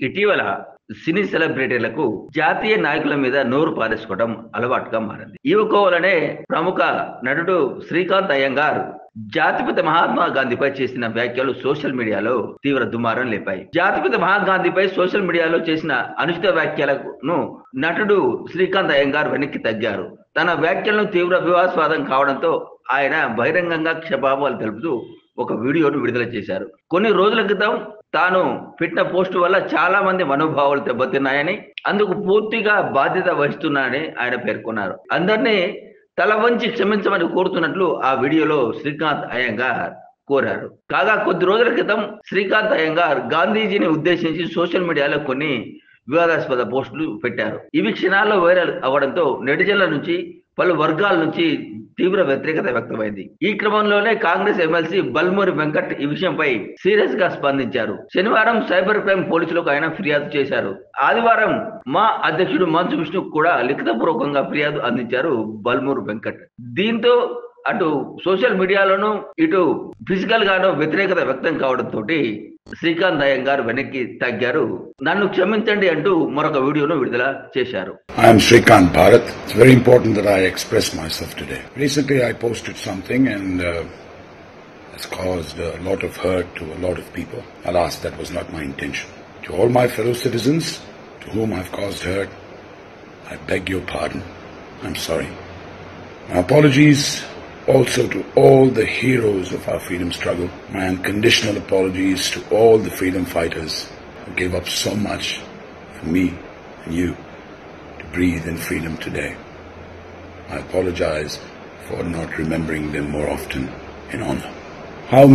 ఇటీవల సినీ సెలబ్రిటీలకు జాతీయ నాయకుల మీద నోరు పారేసుకోవడం అలవాటుగా మారింది. ఈ కోవలనే ప్రముఖ నటుడు శ్రీకాంత్ అయ్యంగార్ జాతిపిత మహాత్మా గాంధీపై చేసిన వ్యాఖ్యలు సోషల్ మీడియాలో తీవ్ర దుమారం లేపాయి. జాతిపిత మహాగాంధీపై సోషల్ మీడియాలో చేసిన అనుచిత వ్యాఖ్యలను నటుడు శ్రీకాంత్ అయ్యంగార్ వెనక్కి తగ్గారు. తన వ్యాఖ్యలను తీవ్ర వివాదాస్పదం కావడంతో ఆయన బహిరంగంగా క్షమాపణలు తెలుపుతూ ఒక వీడియోను విడుదల చేశారు. కొన్ని రోజుల క్రితం తాను పెట్టిన పోస్టు వల్ల చాలా మంది మనోభావాలు దెబ్బతిన్నాయని, అందుకు పూర్తిగా బాధ్యత వహిస్తున్నానని ఆయన పేర్కొన్నారు. అందరినీ తల వంచి క్షమించమని కోరుతున్నట్లు ఆ వీడియోలో శ్రీకాంత్ అయ్యంగార్ కోరారు. కాగా కొద్ది రోజుల క్రితం శ్రీకాంత్ అయ్యంగార్ గాంధీజీని ఉద్దేశించి సోషల్ మీడియాలో కొన్ని వివాదాస్పద పోస్టులు పెట్టారు. ఇవి క్షణాల్లో వైరల్ అవ్వడంతో నెటిజన్ల నుంచి పలు వర్గాల నుంచి తీవ్ర వ్యతిరేకత వ్యక్తమైంది. ఈ క్రమంలోనే కాంగ్రెస్ ఎమ్మెల్సీ బల్మూరి వెంకట్ ఈ విషయంపై సీరియస్ గా స్పందించారు. శనివారం సైబర్ క్రైమ్ పోలీసులకు ఆయన ఫిర్యాదు చేశారు. ఆదివారం మా అధ్యక్షుడు మంచు విష్ణు కూడా లిఖితపూర్వకంగా ఫిర్యాదు అందించారు బల్మూరి వెంకట్. దీంతో అటు సోషల్ మీడియాలోనూ ఇటు ఫిజికల్ గాను వ్యతిరేకత వ్యక్తం కావడంతో శ్రీకాంత్ అయ్యంగార్ వెనక్కి తగ్గారు. నన్ను క్షమించండి అంటూ మరొక వీడియోను విడుదల చేశారు. I am Shrikant Bharat. It's very important that I express myself today. Recently I posted something and it's caused a lot of hurt to a lot of people. Alas, that was not my intention. To all my fellow citizens to whom I've caused hurt, I beg your pardon. I'm sorry. My apologies also to all the heroes of our freedom struggle. My unconditional apologies to all the freedom fighters who gave up so much for me and you to breathe in freedom today. I apologize for not remembering them more often in honor. How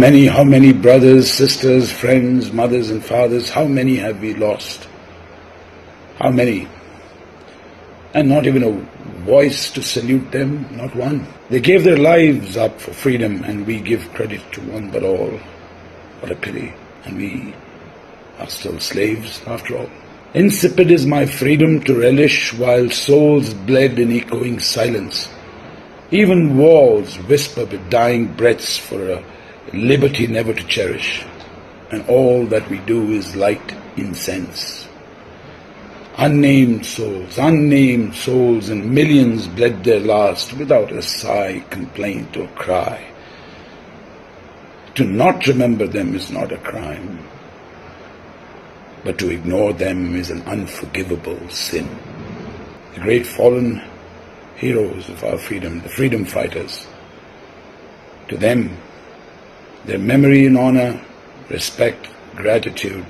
many brothers, sisters, friends, mothers and fathers, how many have we lost? How many? And not even a voice to salute them, not one. They gave their lives up for freedom and we give credit to one but all. What a pity. And we are still slaves after all. Insipid is my freedom to relish while souls bled in echoing silence. Even walls whisper with dying breaths for a liberty never to cherish. And all that we do is light incense. Unnamed souls and millions bled their last without a sigh, complaint or cry. To not remember them is not a crime, but to ignore them is an unforgivable sin. The great fallen heroes of our freedom, the freedom fighters, to them, their memory and honor, respect, gratitude,